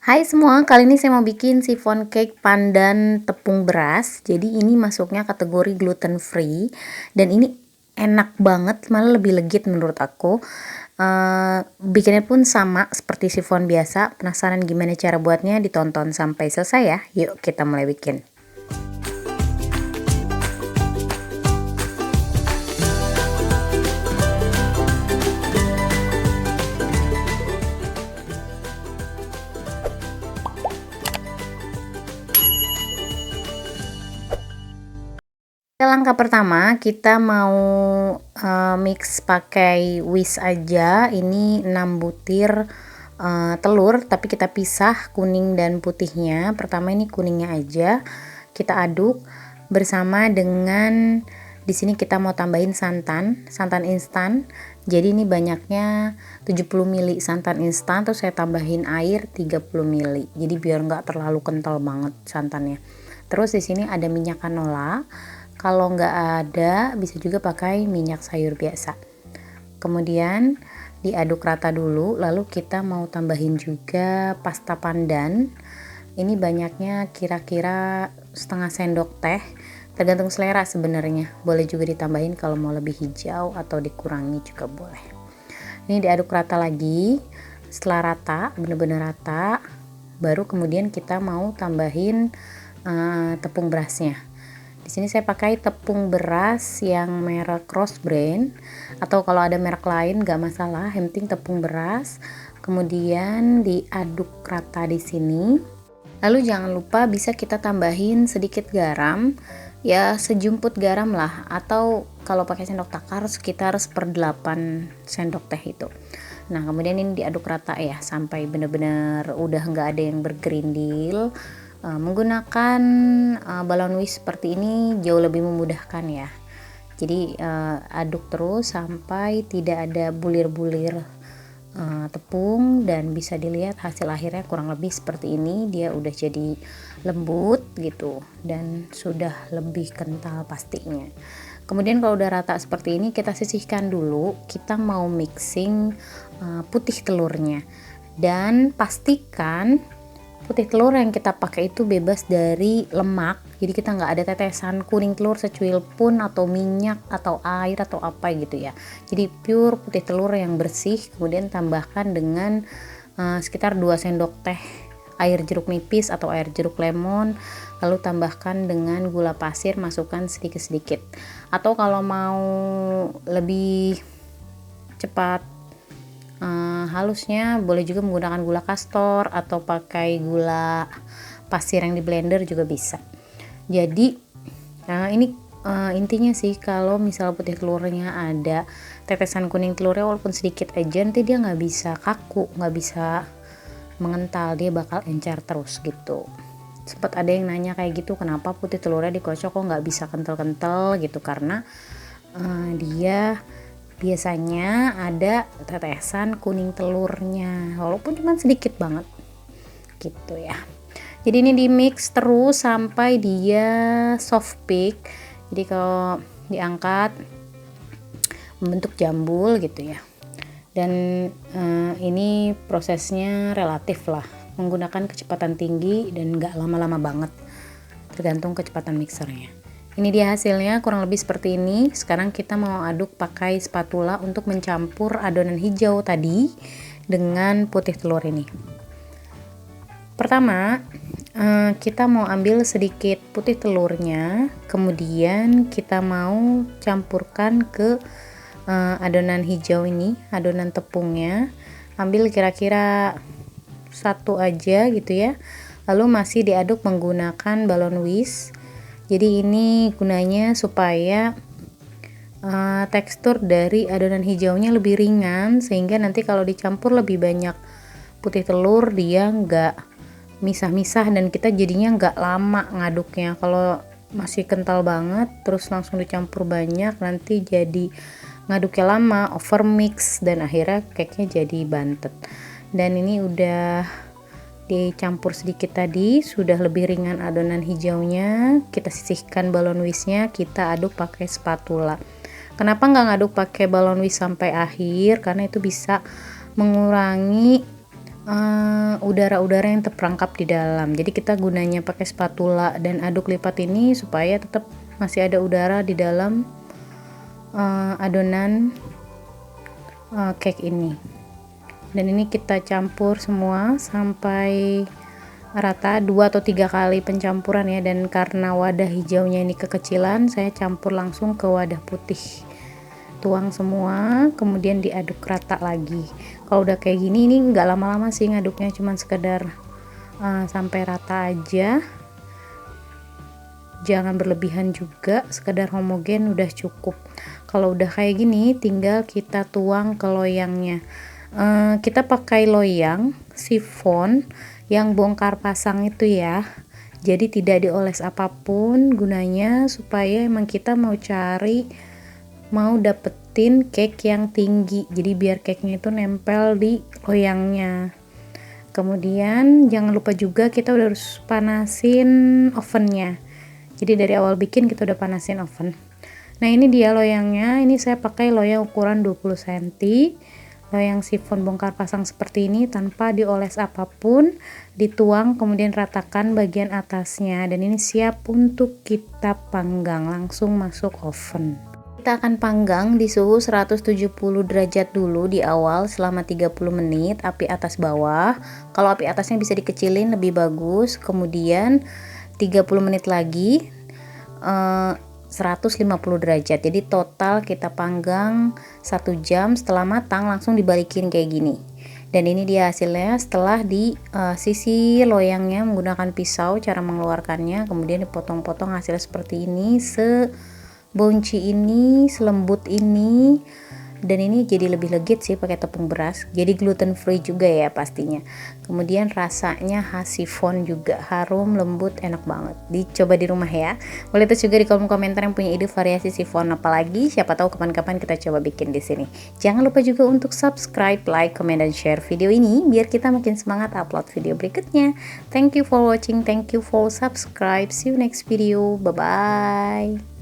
Hai semua, kali ini saya mau bikin chiffon cake pandan tepung beras. Jadi ini masuknya kategori gluten free dan ini enak banget, malah lebih legit menurut aku. Bikinnya pun sama seperti chiffon biasa. Penasaran gimana cara buatnya? Ditonton sampai selesai ya. Yuk kita mulai bikin. Langkah pertama kita mau mix pakai whisk aja. Ini 6 butir telur, tapi kita pisah kuning dan putihnya. Pertama ini kuningnya aja kita aduk bersama dengan, di sini kita mau tambahin santan instan. Jadi ini banyaknya 70 ml santan instan, terus saya tambahin air 30 ml. Jadi biar nggak terlalu kental banget santannya. Terus di sini ada minyak canola. Kalau nggak ada, bisa juga pakai minyak sayur biasa. Kemudian diaduk rata dulu, lalu kita mau tambahin juga pasta pandan. Ini banyaknya kira-kira setengah sendok teh, tergantung selera sebenarnya. Boleh juga ditambahin kalau mau lebih hijau atau dikurangi juga boleh. Ini diaduk rata lagi. Setelah rata, benar-benar rata, baru kemudian kita mau tambahin tepung berasnya. Di sini saya pakai tepung beras yang merek Cross Brand, atau kalau ada merek lain gak masalah, yang penting tepung beras. Kemudian diaduk rata di sini. Lalu jangan lupa bisa kita tambahin sedikit garam, ya sejumput garam lah, atau kalau pakai sendok takar sekitar 1/8 sendok teh itu. Nah kemudian ini diaduk rata ya sampai benar-benar udah nggak ada yang bergerindil. Menggunakan balon whisk seperti ini jauh lebih memudahkan ya. Jadi aduk terus sampai tidak ada bulir-bulir tepung, dan bisa dilihat hasil akhirnya kurang lebih seperti ini. Dia udah jadi lembut gitu dan sudah lebih kental pastinya. Kemudian kalau udah rata seperti ini, kita sisihkan dulu. Kita mau mixing putih telurnya, dan pastikan putih telur yang kita pakai itu bebas dari lemak. Jadi kita nggak ada tetesan kuning telur secuil pun, atau minyak atau air atau apa gitu ya. Jadi pure putih telur yang bersih. Kemudian tambahkan dengan sekitar 2 sendok teh air jeruk nipis atau air jeruk lemon. Lalu tambahkan dengan gula pasir, masukkan sedikit-sedikit. Atau kalau mau lebih cepat halusnya, boleh juga menggunakan gula kastor atau pakai gula pasir yang di blender juga bisa. Jadi ini intinya sih, kalau misal putih telurnya ada tetesan kuning telurnya walaupun sedikit aja, nanti dia nggak bisa kaku, nggak bisa mengental, dia bakal encer terus gitu. Sempat ada yang nanya kayak gitu, kenapa putih telurnya dikocok kok nggak bisa kental-kental gitu, karena dia biasanya ada tetesan kuning telurnya walaupun cuma sedikit banget gitu ya. Jadi ini di mix terus sampai dia soft peak. Jadi kalau diangkat membentuk jambul gitu ya. Dan ini prosesnya relatif lah, menggunakan kecepatan tinggi dan nggak lama-lama banget, tergantung kecepatan mixernya. Ini dia hasilnya kurang lebih seperti ini. Sekarang kita mau aduk pakai spatula untuk mencampur adonan hijau tadi dengan putih telur ini. Pertama kita mau ambil sedikit putih telurnya, kemudian kita mau campurkan ke adonan hijau ini, adonan tepungnya. Ambil kira-kira 1 aja gitu ya. Lalu masih diaduk menggunakan balon whisk. Jadi ini gunanya supaya tekstur dari adonan hijaunya lebih ringan, sehingga nanti kalau dicampur lebih banyak putih telur, dia nggak misah-misah dan kita jadinya nggak lama ngaduknya. Kalau masih kental banget terus langsung dicampur banyak, nanti jadi ngaduknya lama, over mix, dan akhirnya cake-nya jadi bantet. Dan ini udah dicampur sedikit tadi, sudah lebih ringan adonan hijaunya. Kita sisihkan balon whisknya, kita aduk pakai spatula. Kenapa nggak ngaduk pakai balon whisk sampai akhir? Karena itu bisa mengurangi udara-udara yang terperangkap di dalam. Jadi kita gunanya pakai spatula dan aduk lipat ini supaya tetap masih ada udara di dalam adonan cake ini. Dan ini kita campur semua sampai rata 2 atau 3 kali pencampuran ya, dan karena wadah hijaunya ini kekecilan, saya campur langsung ke wadah putih. Tuang semua, kemudian diaduk rata lagi. Kalau udah kayak gini, ini nggak lama-lama sih ngaduknya, cuman sekedar sampai rata aja, jangan berlebihan juga, sekedar homogen udah cukup. Kalau udah kayak gini, tinggal kita tuang ke loyangnya. Kita pakai loyang sifon yang bongkar pasang itu ya, jadi tidak dioles apapun, gunanya supaya emang kita mau dapetin cake yang tinggi, jadi biar cake nya itu nempel di loyangnya. Kemudian jangan lupa juga kita udah harus panasin ovennya, jadi dari awal bikin kita udah panasin oven. Nah ini dia loyangnya, ini saya pakai loyang ukuran 20 cm, loyang sifon bongkar pasang seperti ini tanpa dioles apapun, dituang kemudian ratakan bagian atasnya, dan ini siap untuk kita panggang, langsung masuk oven. Kita akan panggang di suhu 170 derajat dulu di awal selama 30 menit, api atas bawah. Kalau api atasnya bisa dikecilin lebih bagus. Kemudian 30 menit lagi 150 derajat. Jadi total kita panggang 1 jam. Setelah matang langsung dibalikin kayak gini. Dan ini dia hasilnya setelah di sisi loyangnya menggunakan pisau cara mengeluarkannya, kemudian dipotong-potong hasilnya seperti ini, sebonci ini, selembut ini. Dan ini jadi lebih legit sih pakai tepung beras, jadi gluten free juga ya pastinya. Kemudian rasanya khas sifon juga, harum, lembut, enak banget. Dicoba di rumah ya. Boleh tulis juga di kolom komentar yang punya ide variasi sifon apalagi, siapa tahu kapan-kapan kita coba bikin di sini. Jangan lupa juga untuk subscribe, like, comment, dan share video ini biar kita makin semangat upload video berikutnya. Thank you for watching, thank you for subscribe. See you next video. Bye bye.